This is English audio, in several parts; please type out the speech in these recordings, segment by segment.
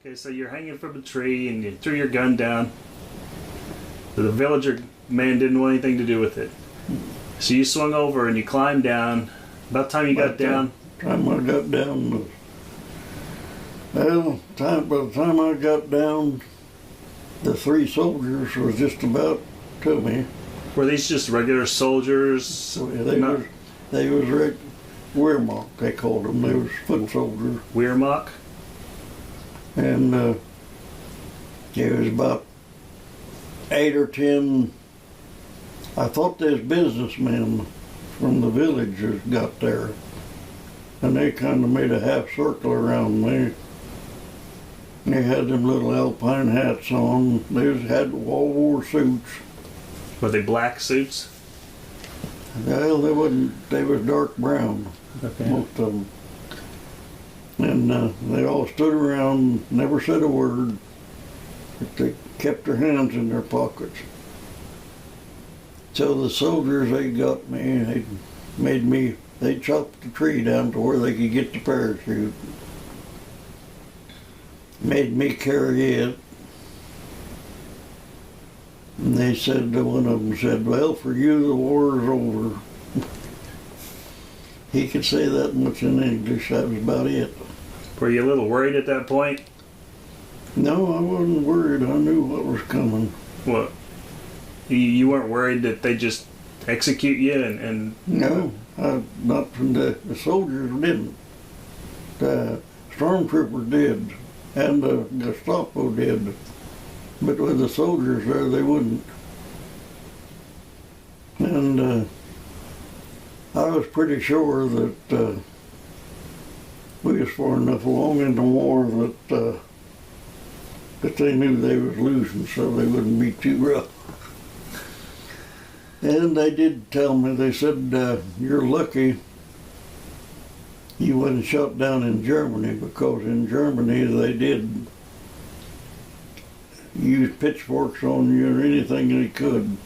Okay, so you're hanging from a tree and you threw your gun down. The villager man didn't want anything to do with it. So you swung over and you climbed down. About the time you got down. Time I got down, well, by the time I got down, the three soldiers was just about to me. Were these just regular soldiers? So they was Wehrmacht, they called them. They was foot soldiers. Wehrmacht? And it was about 8 or 10. I thought there's businessmen from the village that got there, and they kind of made a half circle around me. They had them little alpine hats on. They had all-war suits. Were they black suits? Well, they wasn't. They was dark brown, okay. Most of them. And they all stood around, never said a word, but they kept their hands in their pockets. So the soldiers, they got me, they chopped the tree down to where they could get the parachute. Made me carry it. And they said, one of them said, well, for you the war is over. He could say that much in English, that was about it. Were you a little worried at that point? No, I wasn't worried. I knew what was coming. What? You weren't worried that they just execute you and No, not from the soldiers didn't. The stormtroopers did, and the Gestapo did. But with the soldiers there, they wouldn't. And I was pretty sure that we was far enough along in the war that they knew they was losing, so they wouldn't be too rough. And they did tell me, they said, you're lucky you wasn't shot down in Germany, because in Germany they did use pitchforks on you or anything they could.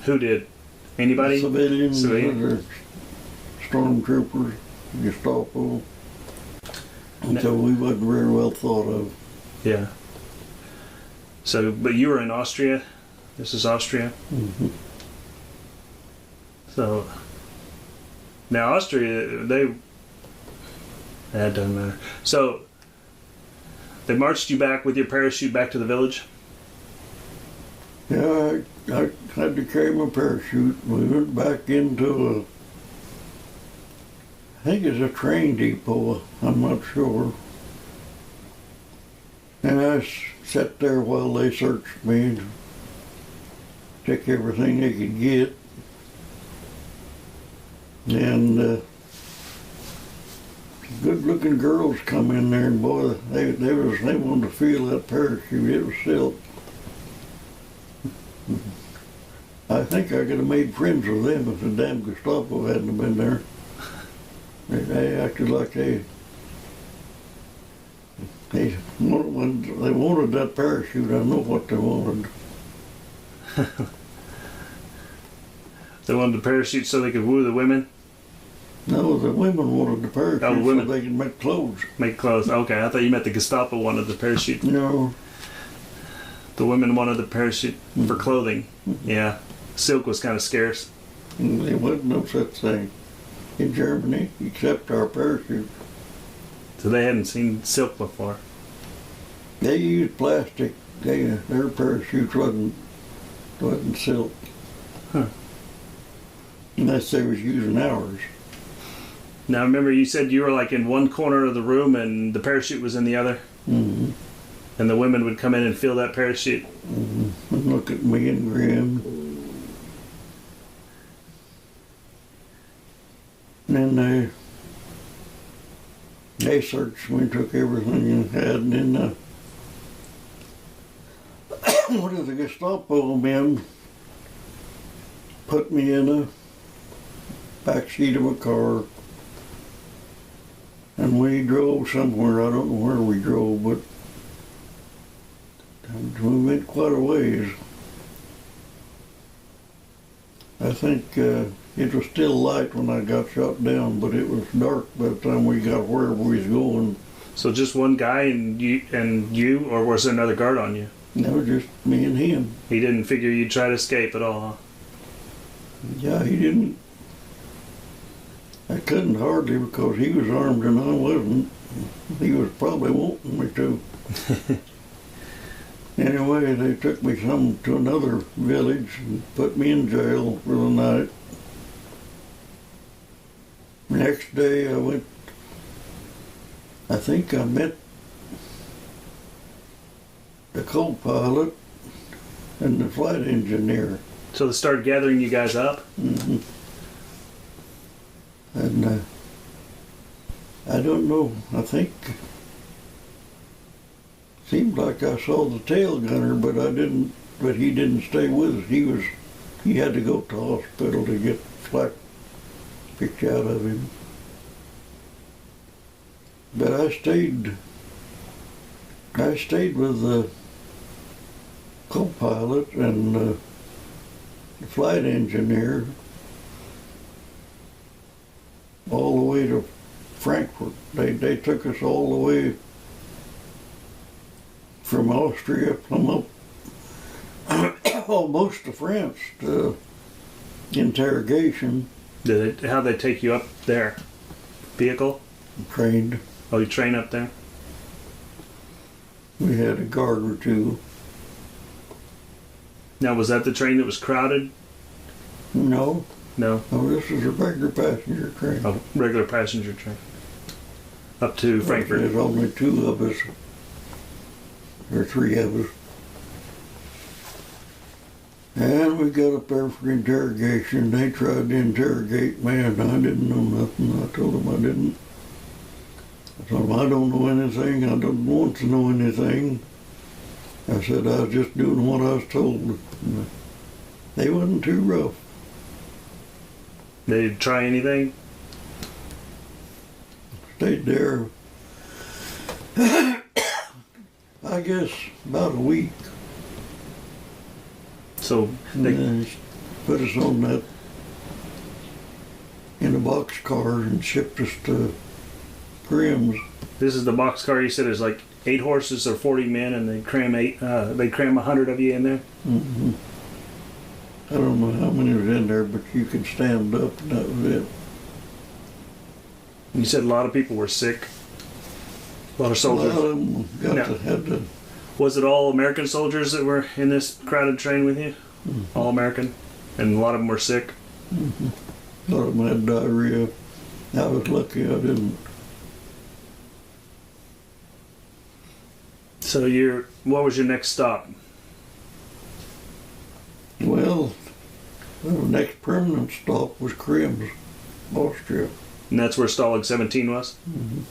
Who did? Anybody? Civilians, or stormtroopers, Gestapo. And so we wasn't very well thought of. Yeah. So, but you were in Austria? This is Austria? Mm-hmm. So, now Austria, that doesn't matter. So, they marched you back with your parachute back to the village? Yeah, I had to carry my parachute. We went back into I think it's a train depot, I'm not sure. And I sat there while they searched me, took everything they could get. And good-looking girls come in there, and boy, they wanted to feel that parachute. It was silk. I think I could have made friends with them if the damn Gestapo hadn't been there. They acted like they wanted that parachute. I know what they wanted. They wanted the parachute so they could woo the women? No, the women wanted the parachute so they could make clothes. Make clothes. Okay, I thought you meant the Gestapo wanted the parachute. No. The women wanted the parachute for clothing. Yeah. Silk was kind of scarce. There wasn't no such thing in Germany except our parachute. So they hadn't seen silk before. They used plastic. Their parachutes wasn't silk. Huh. Unless they was using ours. Now remember you said you were like in one corner of the room and the parachute was in the other? Mm-hmm. And the women would come in and feel that parachute? Mm-hmm. And look at me and grin. And then they searched me, took everything I had, and then one of the Gestapo men put me in a back seat of a car, and we drove somewhere. I don't know where we drove, but we went quite a ways. I think it was still light when I got shot down, but it was dark by the time we got wherever we was going. So just one guy and you, or was there another guard on you? No, just me and him. He didn't figure you'd try to escape at all, huh? Yeah, he didn't. I couldn't hardly because he was armed and I wasn't. He was probably wanting me to. Anyway, they took me to another village and put me in jail for the night. Next day I went, I think I met the co-pilot and the flight engineer. So they started gathering you guys up? Mm-hmm. And I don't know, I think, seemed like I saw the tail gunner, but he didn't stay with us. He had to go to the hospital to get flak picked out of him. But I stayed with the co-pilot and the flight engineer all the way to Frankfurt. They took us all the way from Austria, from up almost to France to interrogation. How'd they take you up there? Vehicle? Trained. Oh, you train up there? We had a guard or two. Now, was that the train that was crowded? No. No? No, this was a regular passenger train. Oh, regular passenger train. Up to Frankfurt. There's only two of us, or three of us. And we got up there for interrogation. They tried to interrogate me, and I didn't know nothing. I told them I didn't. I told them I don't know anything. I don't want to know anything. I said I was just doing what I was told. They wasn't too rough. They didn't try anything? Stayed there, I guess, about a week. So they put us on that in a boxcar and shipped us to Grimm's. This is the boxcar you said is like 8 horses or 40 men, and they cram 100 of you in there. Mm-hmm. I don't know how many was in there, but you could stand up, and that was it. You said a lot of people were sick. A lot of soldiers. A lot of them had to. Was it all American soldiers that were in this crowded train with you? Mm-hmm. All American? And a lot of them were sick? Mm-hmm. A lot of them had diarrhea. I was lucky I didn't. So what was your next stop? Well, the next permanent stop was Grimm's, Austria. And that's where Stalag 17 was? Mm-hmm.